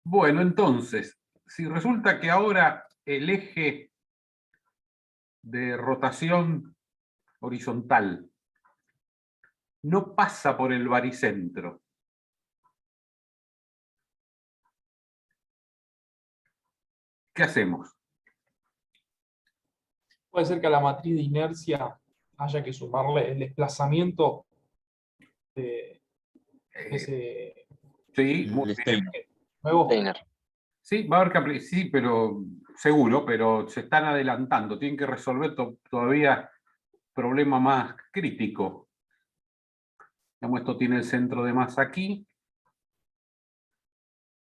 Bueno, entonces, si resulta que ahora el eje de rotación horizontal no pasa por el baricentro, ¿qué hacemos? Puede ser que a la matriz de inercia haya que sumarle el desplazamiento de Eh, ese sí, El Steiner. nuevo. Steiner. sí, va a haber que sí, pero seguro, pero se están adelantando, tienen que resolver todavía problema más crítico. Digamos, esto tiene el centro de masa aquí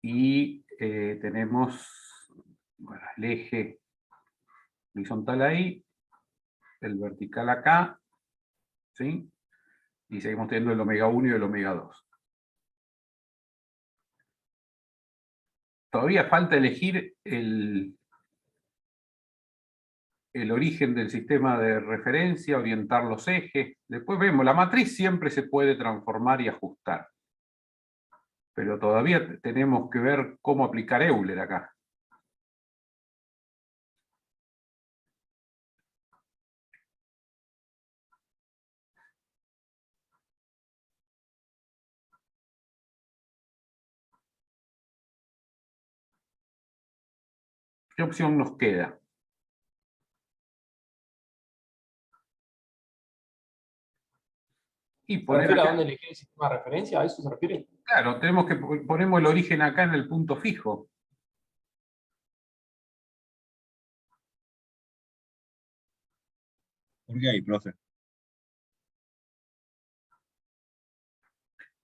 y tenemos bueno, el eje horizontal ahí, el vertical acá, ¿sí? Y seguimos teniendo el omega 1 y el omega 2. Todavía falta elegir el origen del sistema de referencia, orientar los ejes. Después vemos, la matriz siempre se puede transformar y ajustar. Pero todavía tenemos que ver cómo aplicar Euler acá. ¿Qué opción nos queda? Y ¿Se poner refiere a acá, dónde elegir el sistema de referencia? ¿A eso se refiere? claro, tenemos que ponemos el origen acá en el punto fijo. ¿Por qué ahí, profe?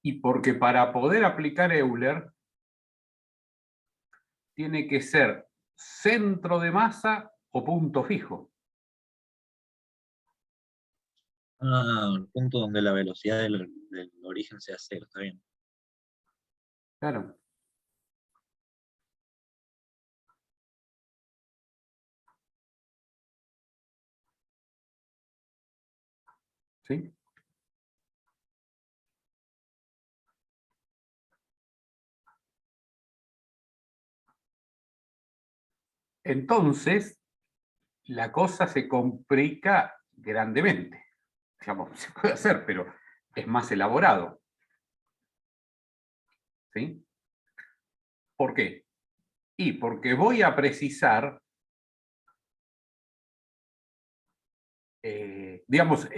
Y porque para poder aplicar Euler, tiene que ser centro de masa o punto fijo. Ah, el punto donde la velocidad del origen sea cero, está bien. Claro. ¿Sí? Entonces, la cosa se complica grandemente. Digamos, se puede hacer, pero es más elaborado. ¿Sí? ¿Por qué? Y porque voy a precisar, digamos,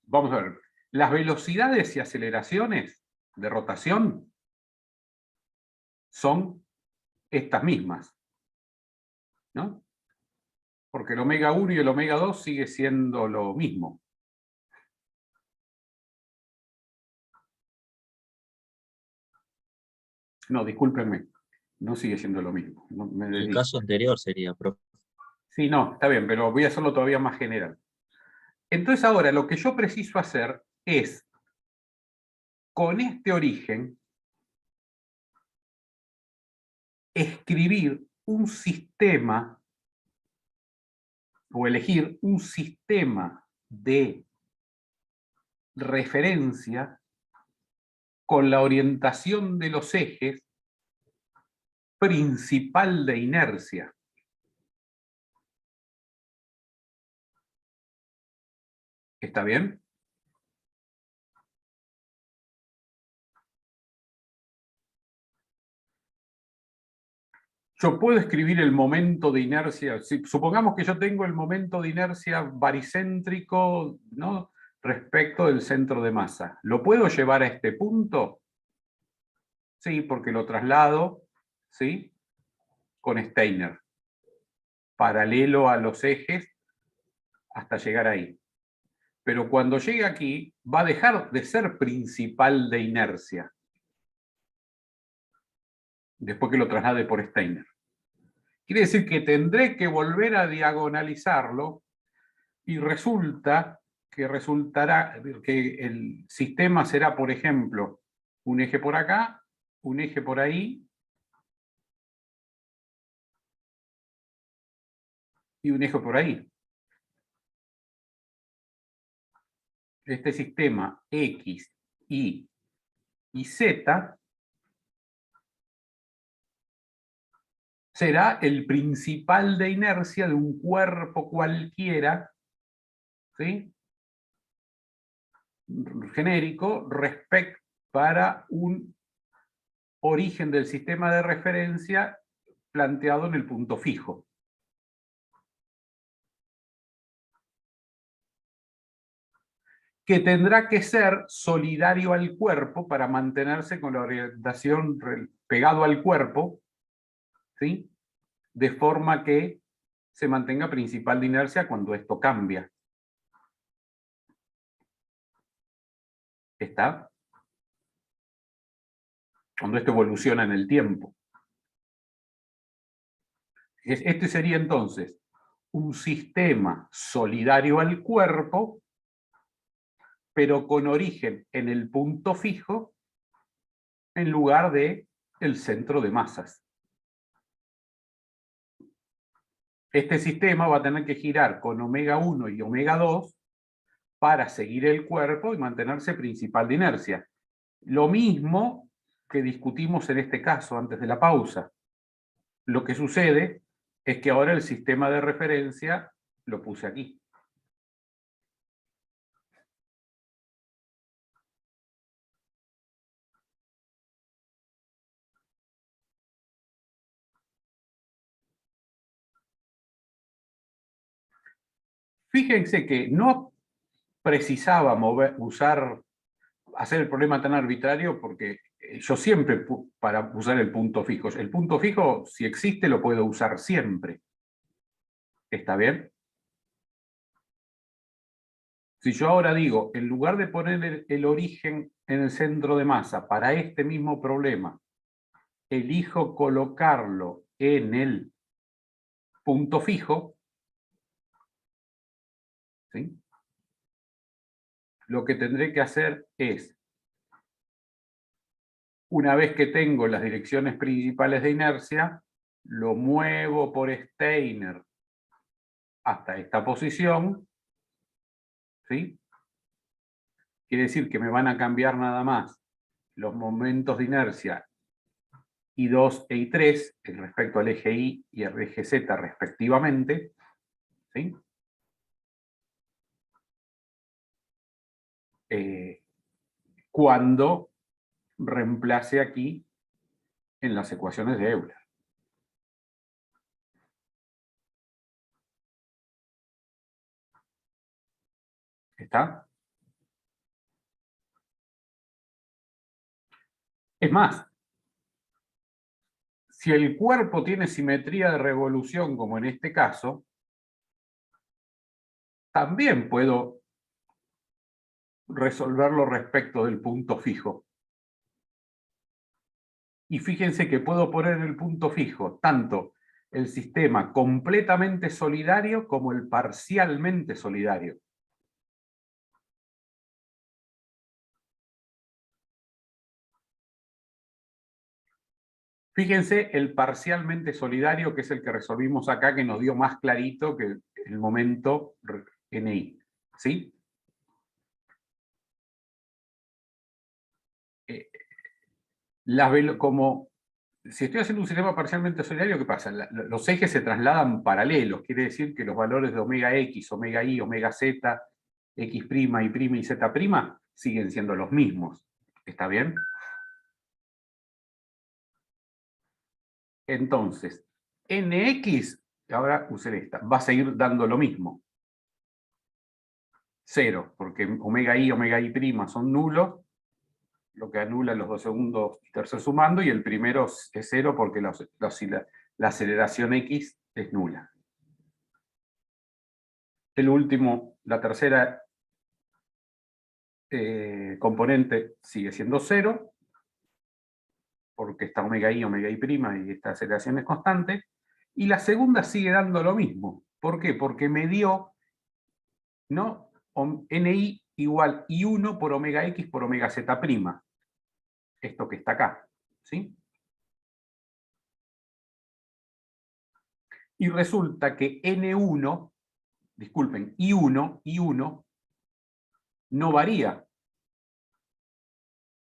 vamos a ver, las velocidades y aceleraciones de rotación son estas mismas, ¿no? Porque el omega 1 y el omega 2 sigue siendo lo mismo. No, discúlpenme, no sigue siendo lo mismo. No, me El dedico. caso anterior sería, profe. Sí, no, está bien, pero voy a hacerlo todavía más general. Entonces ahora lo que yo preciso hacer es, con este origen, escribir un sistema o elegir un sistema de referencia con la orientación de los ejes principal de inercia. ¿Está bien? Yo puedo escribir el momento de inercia, supongamos que yo tengo el momento de inercia baricéntrico, ¿no?, respecto del centro de masa. ¿Lo puedo llevar a este punto? Sí, porque lo traslado, ¿sí?, con Steiner, paralelo a los ejes hasta llegar ahí. Pero cuando llegue aquí, va a dejar de ser principal de inercia, después que lo traslade por Steiner. Quiere decir que tendré que volver a diagonalizarlo y resultará que el sistema será, por ejemplo, un eje por acá, un eje por ahí y un eje por ahí. Este sistema X, Y y Z será el principal de inercia de un cuerpo cualquiera, ¿sí?, genérico, para un origen del sistema de referencia planteado en el punto fijo. Que tendrá que ser solidario al cuerpo para mantenerse con la orientación pegado al cuerpo, ¿sí?, de forma que se mantenga principal de inercia cuando esto cambia. ¿Está? Cuando esto evoluciona en el tiempo. Este sería entonces un sistema solidario al cuerpo, pero con origen en el punto fijo en lugar de el centro de masas. Este sistema va a tener que girar con omega 1 y omega 2 para seguir el cuerpo y mantenerse principal de inercia. Lo mismo que discutimos en este caso antes de la pausa. Lo que sucede es que ahora el sistema de referencia lo puse aquí. Fíjense que no precisaba hacer el problema tan arbitrario porque yo siempre, para usar el punto fijo, si existe, lo puedo usar siempre. ¿Está bien? Si yo ahora digo, en lugar de poner el origen en el centro de masa para este mismo problema, elijo colocarlo en el punto fijo, ¿sí?, lo que tendré que hacer es, una vez que tengo las direcciones principales de inercia, lo muevo por Steiner hasta esta posición, ¿sí? Quiere decir que me van a cambiar nada más los momentos de inercia I2 e I3 respecto al eje Y y al eje Z respectivamente, ¿sí? Cuando reemplace aquí en las ecuaciones de Euler. ¿Está? Es más, si el cuerpo tiene simetría de revolución, como en este caso, también puedo resolverlo respecto del punto fijo. Y fíjense que puedo poner en el punto fijo tanto el sistema completamente solidario como el parcialmente solidario. Fíjense el parcialmente solidario, que es el que resolvimos acá, que nos dio más clarito que el momento NI. ¿Sí? Como si estoy haciendo un sistema parcialmente solidario, ¿qué pasa? Los ejes se trasladan paralelos, quiere decir que los valores de omega X, omega Y, omega Z, X', Y' y Z' siguen siendo los mismos. ¿Está bien? Entonces, NX, ahora usé esta, va a seguir dando lo mismo. 0, porque omega Y, omega Y' son nulos, lo que anula los dos segundos y tercer sumando, y el primero es 0 porque la aceleración X es nula. El último, la tercera componente sigue siendo 0, porque está omega Y, omega Y' y esta aceleración es constante, y la segunda sigue dando lo mismo. ¿Por qué? Porque me dio, ¿no?, NI igual I1 por omega X por omega Z', esto que está acá, ¿sí? Y resulta que N1, disculpen, I1 no varía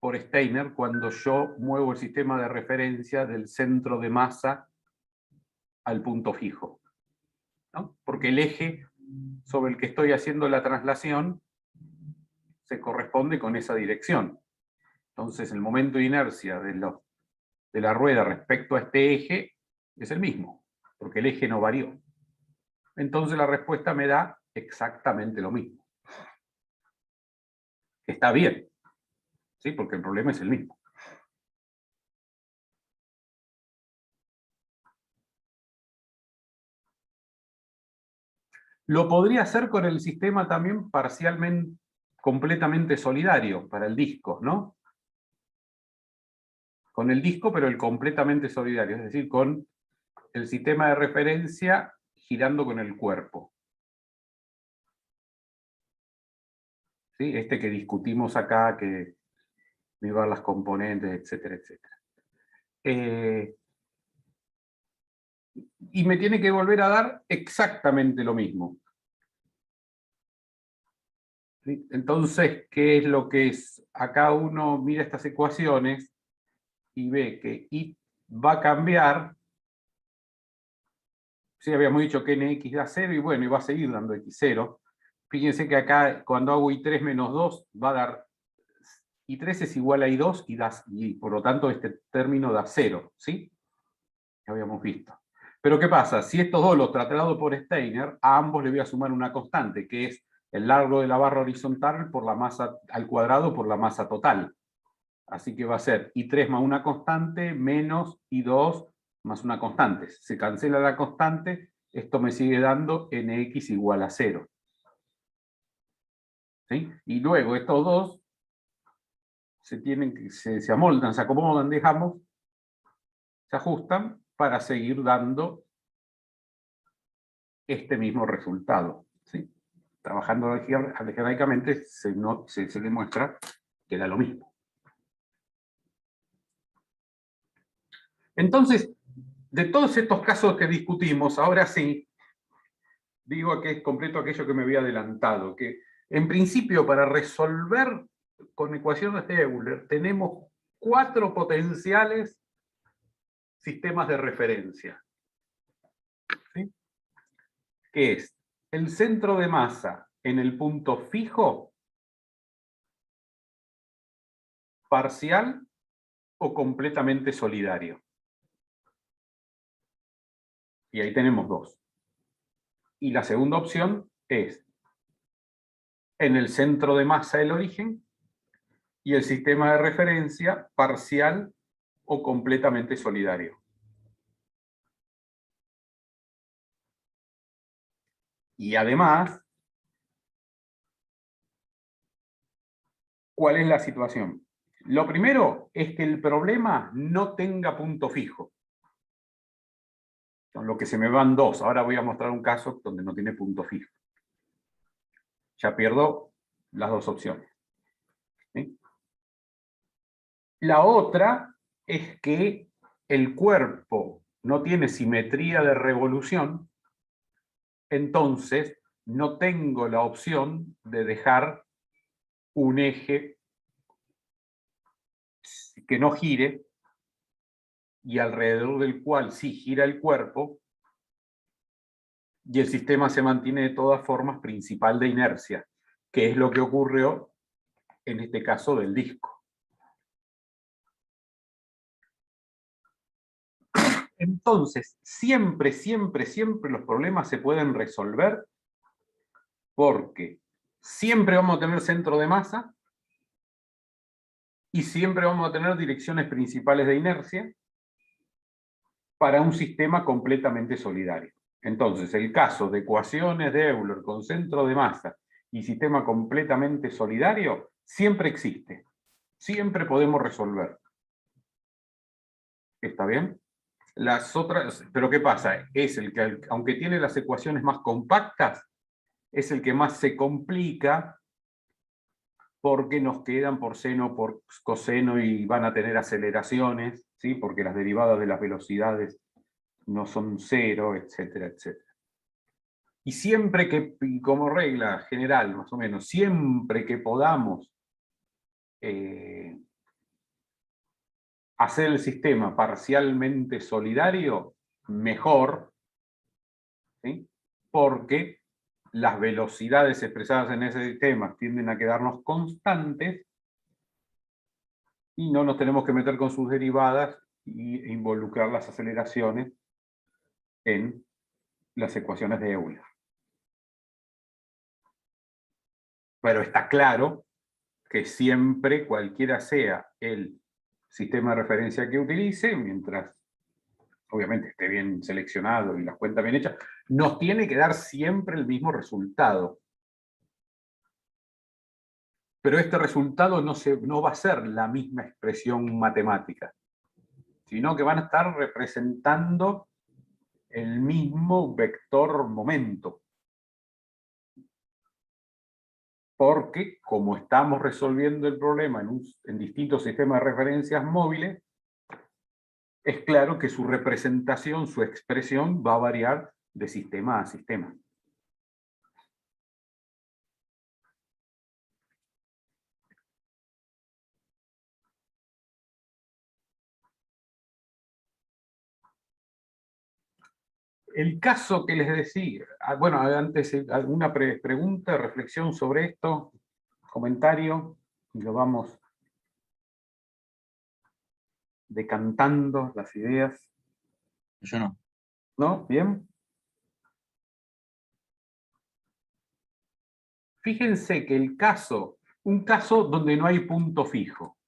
por Steiner cuando yo muevo el sistema de referencia del centro de masa al punto fijo, ¿no? Porque el eje sobre el que estoy haciendo la traslación se corresponde con esa dirección. Entonces el momento de inercia de la rueda respecto a este eje es el mismo, porque el eje no varió. Entonces la respuesta me da exactamente lo mismo. Está bien, ¿sí? Porque el problema es el mismo. Lo podría hacer con el sistema también parcialmente, completamente solidario para el disco, ¿no? Con el disco, pero el completamente solidario, es decir, con el sistema de referencia girando con el cuerpo. ¿Sí? Este que discutimos acá, que llevar las componentes, etcétera, etcétera. Y me tiene que volver a dar exactamente lo mismo. ¿Sí? Entonces, ¿qué es lo que es? Acá uno mira estas ecuaciones y ve que I va a cambiar. Sí, habíamos dicho que nx da 0 y bueno, y va a seguir dando x0. Fíjense que acá cuando hago i3 menos 2 va a dar i3 es igual a i2 y por lo tanto este término da 0, ¿sí? Ya habíamos visto. Pero ¿qué pasa? Si estos dos los traslado por Steiner, a ambos le voy a sumar una constante, que es el largo de la barra horizontal por la masa al cuadrado por la masa total. Así que va a ser i3 más una constante menos i2 más una constante. Se cancela la constante, esto me sigue dando nx igual a 0. ¿Sí? Y luego estos dos se amoldan, se acomodan, dejamos, se ajustan para seguir dando este mismo resultado. ¿Sí? Trabajando algebraicamente se demuestra que da lo mismo. Entonces, de todos estos casos que discutimos, ahora sí, digo que es completo aquello que me había adelantado, que en principio para resolver con ecuaciones de Euler tenemos 4 potenciales sistemas de referencia. ¿Sí? Que es el centro de masa en el punto fijo, parcial o completamente solidario. Y ahí tenemos 2. Y la segunda opción es en el centro de masa del origen y el sistema de referencia parcial o completamente solidario. Y además, ¿cuál es la situación? Lo primero es que el problema no tenga punto fijo. Con lo que se me van 2. Ahora voy a mostrar un caso donde no tiene punto fijo. Ya pierdo las 2 opciones. ¿Sí? La otra es que el cuerpo no tiene simetría de revolución, entonces no tengo la opción de dejar un eje que no gire y alrededor del cual sí gira el cuerpo y el sistema se mantiene de todas formas principal de inercia, que es lo que ocurrió en este caso del disco. Entonces, siempre, siempre, siempre los problemas se pueden resolver porque siempre vamos a tener centro de masa y siempre vamos a tener direcciones principales de inercia para un sistema completamente solidario. Entonces, el caso de ecuaciones de Euler con centro de masa y sistema completamente solidario siempre existe. Siempre podemos resolver. ¿Está bien? Las otras, pero ¿qué pasa? Es el que, aunque tiene las ecuaciones más compactas, es el que más se complica porque nos quedan por seno, por coseno y van a tener aceleraciones, ¿sí? Porque las derivadas de las velocidades no son 0, etcétera, etcétera. Y siempre que, como regla general, más o menos, siempre que podamos hacer el sistema parcialmente solidario, mejor, ¿sí? Porque las velocidades expresadas en ese sistema tienden a quedarnos constantes y no nos tenemos que meter con sus derivadas e involucrar las aceleraciones en las ecuaciones de Euler. Pero está claro que siempre, cualquiera sea el sistema de referencia que utilice, mientras obviamente esté bien seleccionado y las cuentas bien hechas, nos tiene que dar siempre el mismo resultado. Pero este resultado no va a ser la misma expresión matemática, sino que van a estar representando el mismo vector momento. Porque, como estamos resolviendo el problema en distintos sistemas de referencias móviles, es claro que su representación, su expresión, va a variar de sistema a sistema. El caso que les decía, bueno, antes alguna pregunta, reflexión sobre esto, comentario, y lo vamos decantando las ideas. Yo no. ¿No? ¿Bien? Fíjense que un caso donde no hay punto fijo,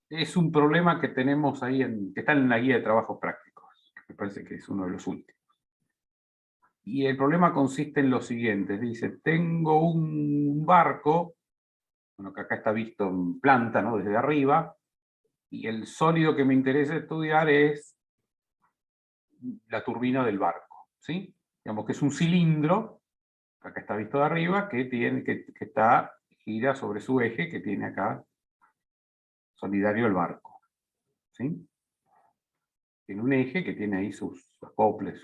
es un problema que tenemos ahí, que está en la guía de trabajos prácticos, que me parece que es uno de los últimos. Y el problema consiste en lo siguiente, dice, tengo un barco, bueno, que acá está visto en planta, ¿no? Desde arriba, y el sólido que me interesa estudiar es la turbina del barco, ¿sí? Digamos que es un cilindro, acá está visto de arriba, que gira sobre su eje, que tiene acá solidario el barco, ¿sí? Tiene un eje que tiene ahí sus acoples,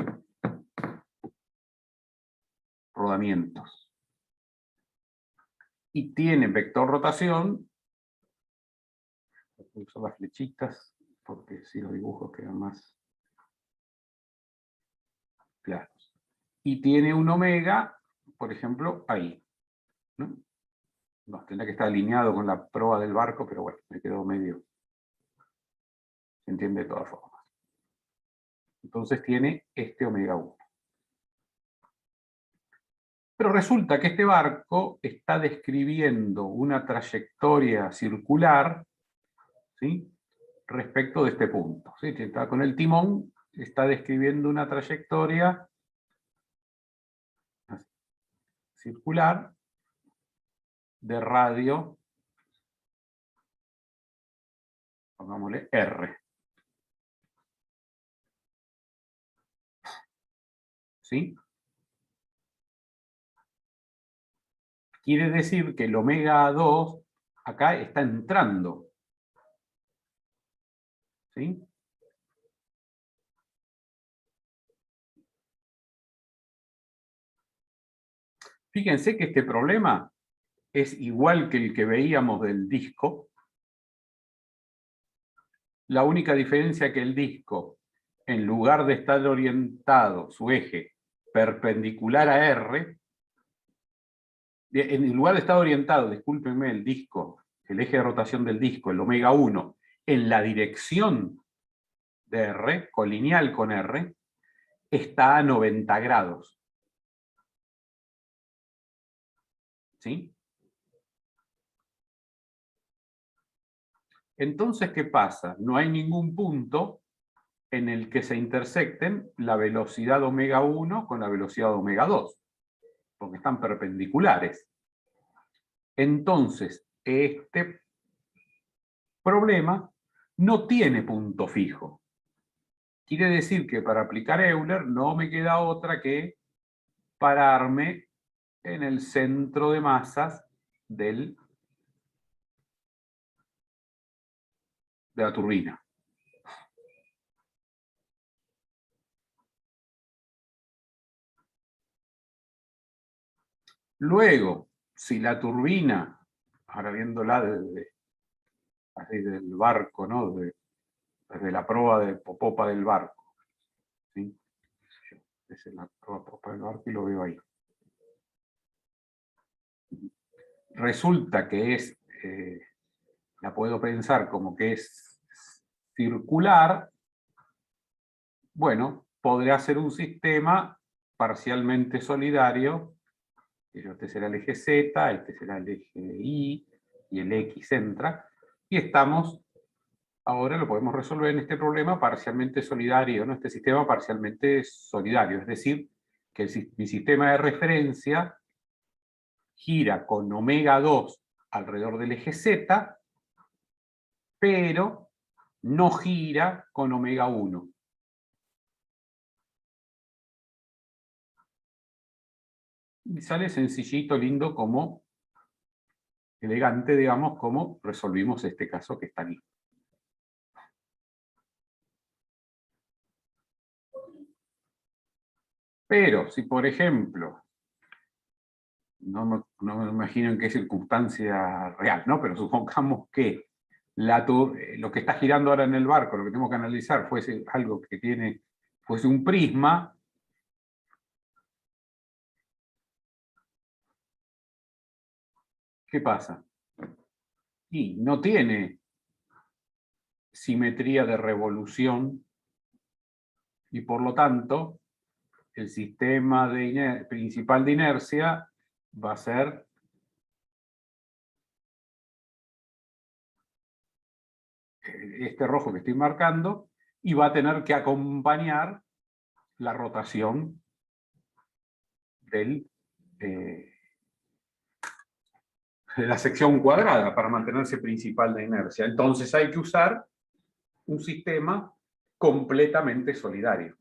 rodamientos. Y tiene vector rotación, voy a usar las flechitas, porque si los dibujos quedan más claros. Y tiene un omega, por ejemplo, ahí, ¿no? No, tendría que estar alineado con la proa del barco, pero bueno, me quedó medio. Se entiende de todas formas. Entonces tiene este omega 1. Pero resulta que este barco está describiendo una trayectoria circular, ¿sí? Respecto de este punto, ¿sí? Está con el timón, está describiendo una trayectoria circular de radio, pongámosle R. ¿Sí? Quiere decir que el omega 2 acá está entrando. ¿Sí? Fíjense que este problema es igual que el que veíamos del disco. La única diferencia que el disco, en lugar de estar orientado, su eje, perpendicular a R, en lugar de estar orientado, discúlpenme, el disco, el eje de rotación del disco, el omega 1, en la dirección de R, colineal con R, está a 90 grados. ¿Sí? Entonces, ¿qué pasa? No hay ningún punto en el que se intersecten la velocidad omega 1 con la velocidad omega 2, porque están perpendiculares. Entonces, este problema no tiene punto fijo. Quiere decir que para aplicar Euler no me queda otra que pararme en el centro de masas de la turbina. Luego, si la turbina, ahora viéndola así del barco, ¿no? Desde la proa de popa del barco, ¿sí? Aquí lo veo ahí. Resulta que es, la puedo pensar como que es circular. Bueno, podría ser un sistema parcialmente solidario. Este será el eje Z, este será el eje Y, y el X entra. Y estamos, ahora lo podemos resolver en este problema parcialmente solidario, ¿no? Este sistema parcialmente solidario. Es decir, que mi sistema de referencia gira con omega 2 alrededor del eje Z, pero no gira con omega 1. Y sale sencillito, lindo, como elegante, digamos, como resolvimos este caso que está aquí. Pero si, por ejemplo, no me imagino en qué circunstancia real, ¿no? Pero supongamos que lo que está girando ahora en el barco, lo que tenemos que analizar, fuese algo que fuese un prisma. ¿Qué pasa? Y no tiene simetría de revolución, y por lo tanto, el sistema principal de inercia va a ser este rojo que estoy marcando, y va a tener que acompañar la rotación de la sección cuadrada para mantenerse principal de inercia. Entonces hay que usar un sistema completamente solidario.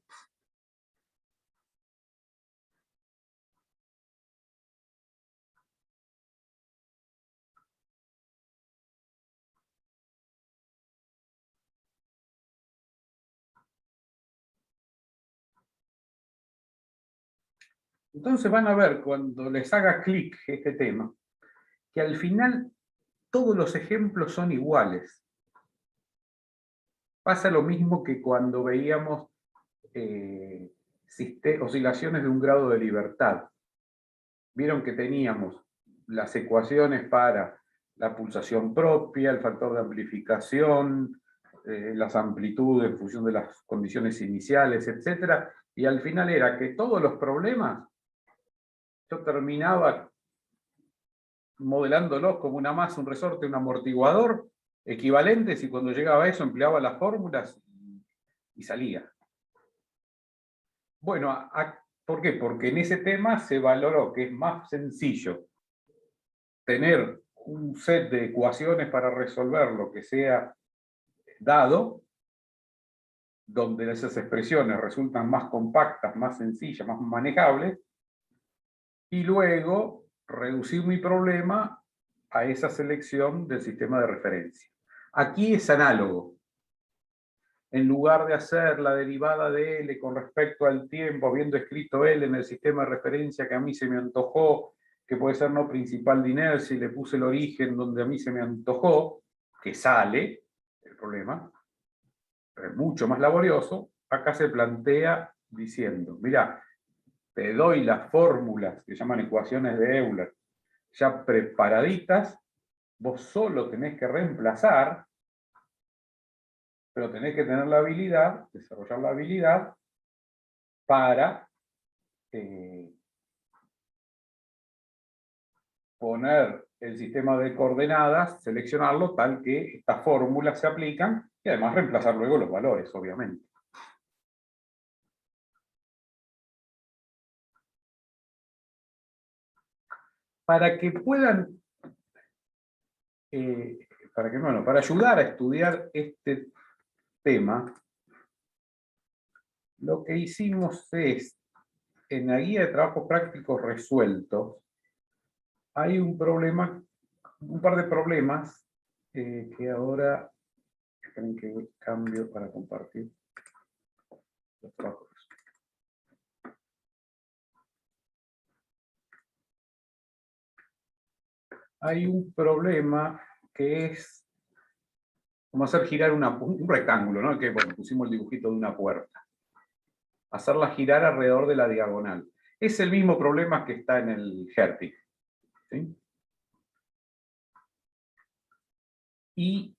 Entonces van a ver cuando les haga clic este tema, que al final todos los ejemplos son iguales. Pasa lo mismo que cuando veíamos oscilaciones de un grado de libertad. Vieron que teníamos las ecuaciones para la pulsación propia, el factor de amplificación, las amplitudes en función de las condiciones iniciales, etc. Y al final era que todos los problemas yo terminaba modelándolos como una masa, un resorte, un amortiguador, equivalentes, y cuando llegaba a eso empleaba las fórmulas y salía. Bueno, ¿por qué? Porque en ese tema se valoró que es más sencillo tener un set de ecuaciones para resolver lo que sea dado, donde esas expresiones resultan más compactas, más sencillas, más manejables, y luego reducir mi problema a esa selección del sistema de referencia. Aquí es análogo. En lugar de hacer la derivada de L con respecto al tiempo, habiendo escrito L en el sistema de referencia que a mí se me antojó, que puede ser no principal de inercia, y le puse el origen donde a mí se me antojó, que sale el problema, pero es mucho más laborioso. Acá se plantea diciendo, mira, te doy las fórmulas que se llaman ecuaciones de Euler ya preparaditas, vos solo tenés que reemplazar, pero tenés que tener la habilidad, desarrollar la habilidad para poner el sistema de coordenadas, seleccionarlo tal que estas fórmulas se aplican, y además reemplazar luego los valores, obviamente. Para que puedan, para ayudar a estudiar este tema, lo que hicimos es, en la guía de trabajos prácticos resueltos, hay un par de problemas que ahora, esperen que cambio para compartir los trabajos. Hay un problema que es como hacer girar un rectángulo, ¿no? Que bueno, pusimos el dibujito de una puerta. hacerla girar alrededor de la diagonal. Es el mismo problema que está en el Hertz. ¿Sí? Y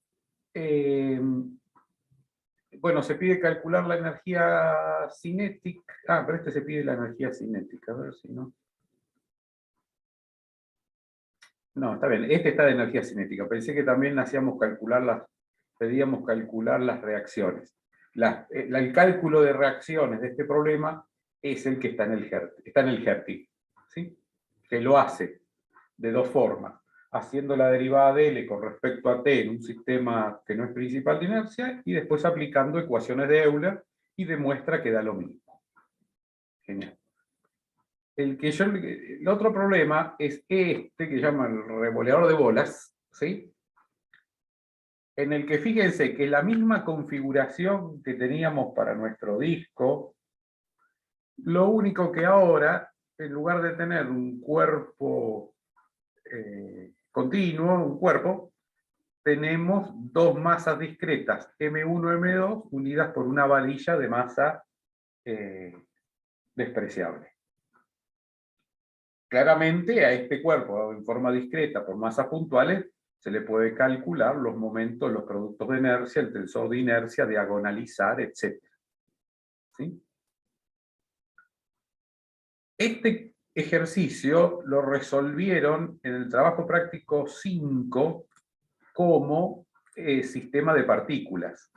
bueno, se pide calcular la energía cinética. Ah, pero este se pide la energía cinética. A ver si no. No, está bien. Este está de energía cinética. Pensé que también pedíamos calcular las reacciones. El cálculo de reacciones de este problema es el que está en el Hertz, ¿sí? Que lo hace de dos formas. Haciendo la derivada de L con respecto a T en un sistema que no es principal de inercia y después aplicando ecuaciones de Euler y demuestra que da lo mismo. Genial. El otro problema es este que llama el revoleador de bolas, ¿sí? En el que fíjense que la misma configuración que teníamos para nuestro disco, lo único que ahora, en lugar de tener un cuerpo continuo, un cuerpo, tenemos dos masas discretas, M1 y M2, unidas por una varilla de masa despreciable. Claramente a este cuerpo, en forma discreta, por masas puntuales, se le puede calcular los momentos, los productos de inercia, el tensor de inercia, diagonalizar, etc. ¿Sí? Este ejercicio lo resolvieron en el trabajo práctico 5 como sistema de partículas.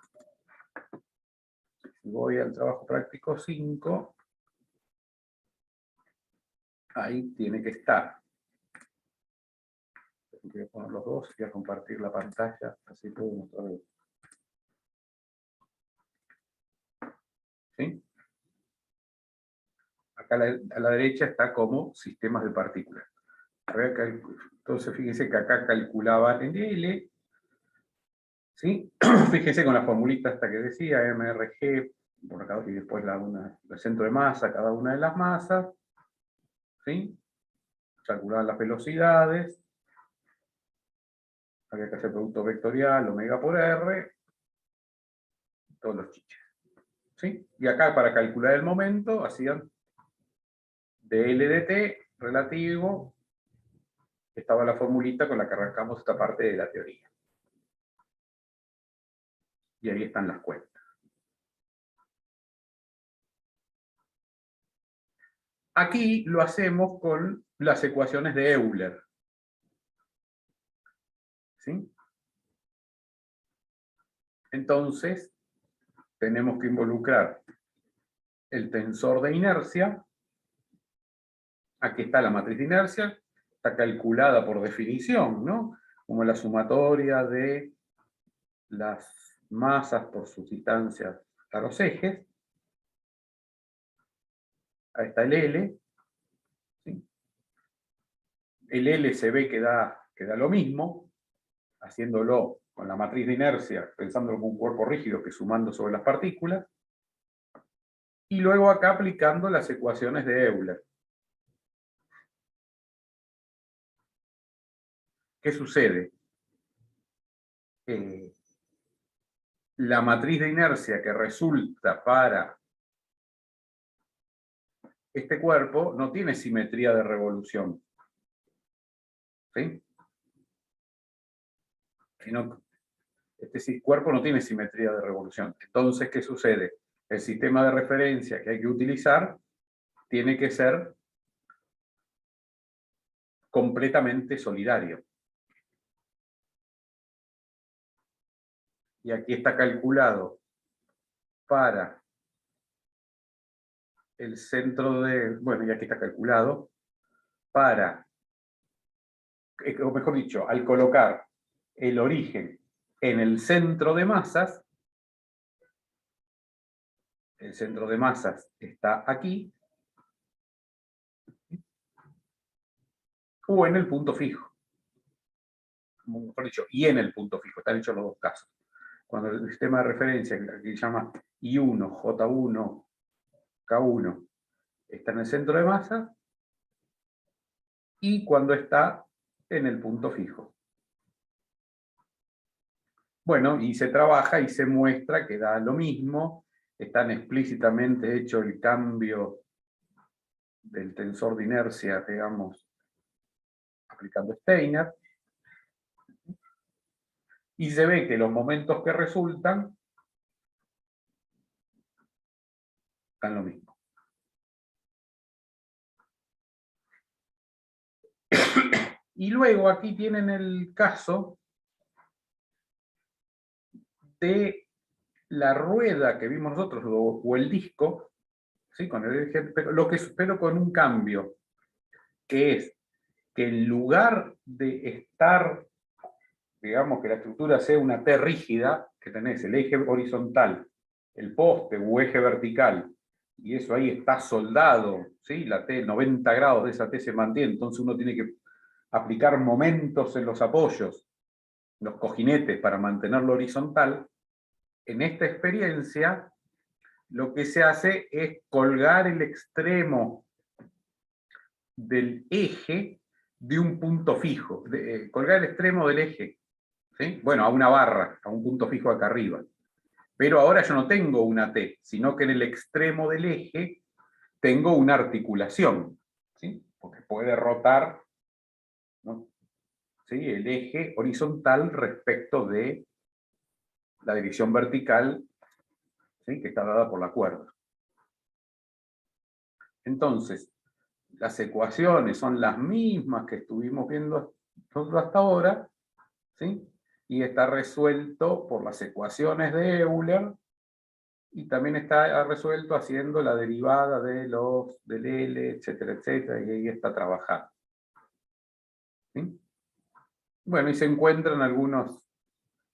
Voy al trabajo práctico 5. Ahí tiene que estar. Voy a poner los dos, voy a compartir la pantalla, así puedo mostrar. ¿Sí? Acá a la derecha está como sistemas de partículas. Entonces fíjense que acá calculaba en L, ¿sí? Fíjense con la formulita hasta que decía MRG, por acá, y después el centro de masa, cada una de las masas, ¿sí? Calculaban las velocidades, había que hacer producto vectorial, omega por R, todos los chiches. ¿Sí? Y acá para calcular el momento hacían de L de T relativo, estaba la formulita con la que arrancamos esta parte de la teoría. Y ahí están las cuentas. Aquí lo hacemos con las ecuaciones de Euler. ¿Sí? Entonces, tenemos que involucrar el tensor de inercia. Aquí está la matriz de inercia, está calculada por definición, ¿no? Como la sumatoria de las masas por sus distancias a los ejes. Ahí está el L. ¿Sí? El L se ve que da lo mismo, haciéndolo con la matriz de inercia, pensándolo como un cuerpo rígido que sumando sobre las partículas. Y luego acá aplicando las ecuaciones de Euler. ¿Qué sucede? La matriz de inercia que resulta para este cuerpo no tiene simetría de revolución. ¿Sí? Este cuerpo no tiene simetría de revolución. Entonces, ¿qué sucede? El sistema de referencia que hay que utilizar tiene que ser completamente solidario. Y aquí está calculado para el centro de... Bueno, y aquí está calculado para, o mejor dicho, al colocar el origen en el centro de masas, el centro de masas está aquí, o en el punto fijo. Mejor dicho, y en el punto fijo, están hechos los dos casos. Cuando el sistema de referencia, que se llama I1, J1, K1, está en el centro de masa, y cuando está en el punto fijo. Bueno, y se trabaja y se muestra que da lo mismo están explícitamente hecho el cambio del tensor de inercia, digamos, aplicando Steiner. Y se ve que los momentos que resultan dan lo mismo. Y luego aquí tienen el caso de la rueda que vimos nosotros, o el disco, ¿sí? Con el eje, pero con un cambio, que es que en lugar de estar, digamos, que la estructura sea una T rígida, que tenés el eje horizontal, el poste u eje vertical, y eso ahí está soldado, ¿sí? La T, 90 grados de esa T se mantiene, entonces uno tiene que aplicar momentos en los apoyos, los cojinetes, para mantenerlo horizontal. En esta experiencia, lo que se hace es colgar el extremo del eje de un punto fijo, colgar el extremo del eje, ¿sí? Bueno, a una barra, a un punto fijo acá arriba. Pero ahora yo no tengo una T, sino que en el extremo del eje tengo una articulación, ¿sí? Porque puede rotar, ¿no? ¿Sí? El eje horizontal respecto de la dirección vertical, ¿sí? Que está dada por la cuerda. Entonces, las ecuaciones son las mismas que estuvimos viendo nosotros hasta ahora, ¿sí? Y está resuelto por las ecuaciones de Euler, y también está resuelto haciendo la derivada de del L, etcétera, etcétera, y ahí está trabajado. ¿Sí? Bueno, y se encuentran algunas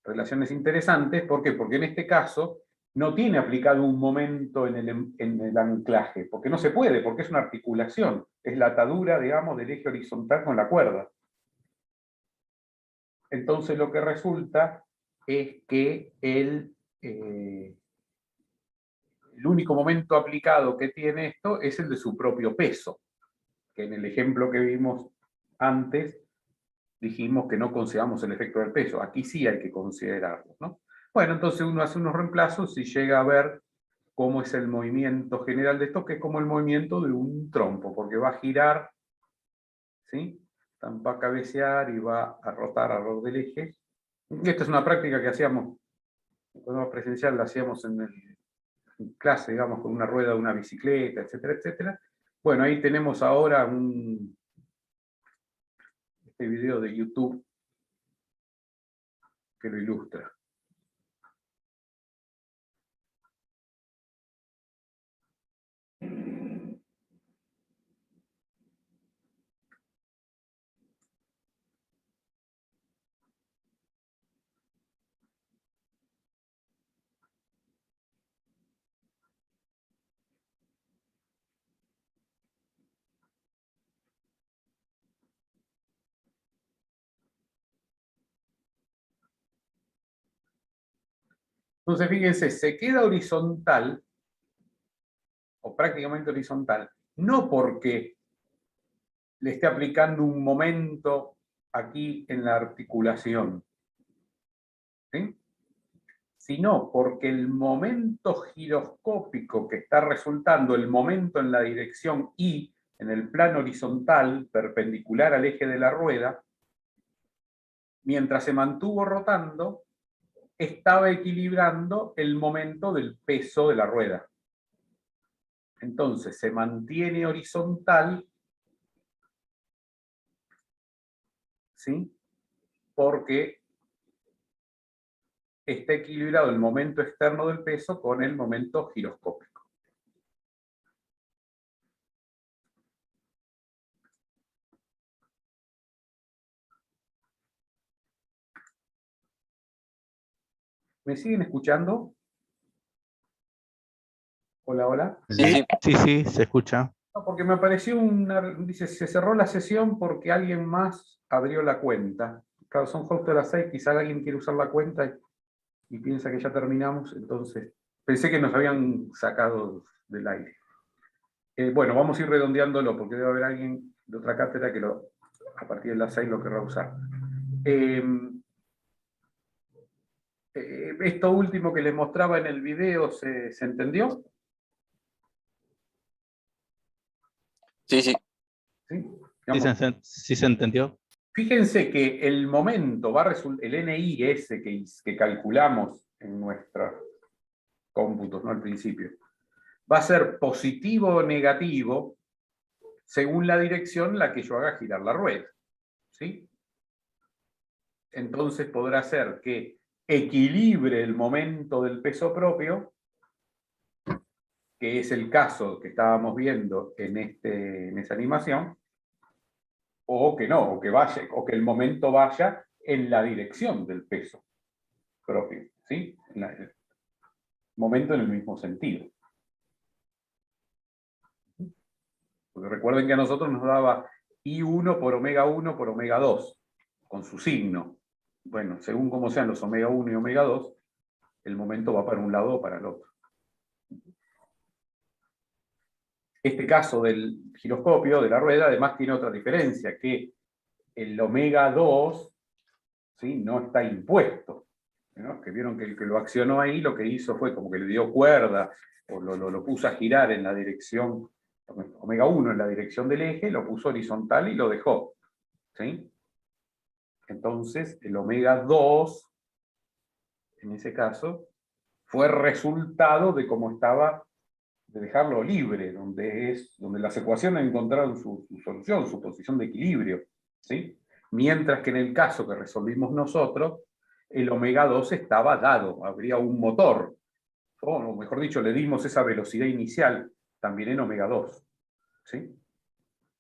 relaciones interesantes. ¿Por qué? Porque en este caso no tiene aplicado un momento en el anclaje, porque no se puede, porque es una articulación, es la atadura, digamos, del eje horizontal con la cuerda. Entonces lo que resulta es que el único momento aplicado que tiene esto es el de su propio peso, que en el ejemplo que vimos antes dijimos que no consideramos el efecto del peso. Aquí sí hay que considerarlo, ¿no? Bueno, entonces uno hace unos reemplazos y llega a ver cómo es el movimiento general de esto, que es como el movimiento de un trompo, porque va a girar, ¿sí? Va a cabecear y va a rotar alrededor del eje. Y esta es una práctica que hacíamos, cuando presencial la hacíamos en clase, digamos, con una rueda de una bicicleta, etcétera, etcétera. Bueno, ahí tenemos ahora este video de YouTube que lo ilustra. Entonces, fíjense, se queda horizontal, o prácticamente horizontal, no porque le esté aplicando un momento aquí en la articulación, ¿sí? Sino porque el momento giroscópico que está resultando, el momento en la dirección Y, en el plano horizontal, perpendicular al eje de la rueda, mientras se mantuvo rotando, estaba equilibrando el momento del peso de la rueda. Entonces se mantiene horizontal, ¿sí? Porque está equilibrado el momento externo del peso con el momento giroscópico. ¿Me siguen escuchando? Hola, hola. Sí, Sí, se escucha. No, porque me apareció dice, se cerró la sesión porque alguien más abrió la cuenta. Claro, son justo las 6, quizá alguien quiere usar la cuenta y piensa que ya terminamos, entonces pensé que nos habían sacado del aire. Bueno, vamos a ir redondeándolo porque debe haber alguien de otra cátedra que a partir de las 6 lo querrá usar. Esto último que les mostraba en el video, ¿se entendió? Sí, sí. ¿Sí? Sí Digamos, sí se entendió. fíjense que el momento va a resultar, el NI ese que calculamos en nuestros cómputos, ¿no? Al principio, va a ser positivo o negativo según la dirección en la que yo haga girar la rueda. ¿Sí? Entonces podrá ser que equilibre el momento del peso propio, que es el caso que estábamos viendo en esa animación, o que no, o que vaya, o que el momento vaya en la dirección del peso propio, ¿sí? El momento en el mismo sentido. Porque recuerden que a nosotros nos daba I1 por omega 1 por omega 2, con su signo. Bueno, según cómo sean los omega 1 y omega 2, el momento va para un lado o para el otro. Este caso del giroscopio, de la rueda, además tiene otra diferencia, que el omega 2, ¿sí?, no está impuesto, ¿no? Que vieron que el que lo accionó ahí lo que hizo fue como que le dio cuerda, o lo puso a girar en la dirección, omega 1 en la dirección del eje, lo puso horizontal y lo dejó. ¿Sí? Entonces, el omega 2, en ese caso, fue resultado de cómo estaba, de dejarlo libre, donde las ecuaciones encontraron su solución, su posición de equilibrio. ¿Sí? Mientras que en el caso que resolvimos nosotros, el omega 2 estaba dado, habría un motor, o mejor dicho, le dimos esa velocidad inicial también en omega 2. ¿Sí?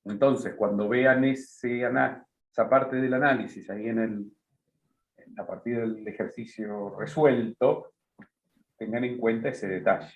Entonces, cuando vean esa parte del análisis ahí a partir del ejercicio resuelto, tengan en cuenta ese detalle.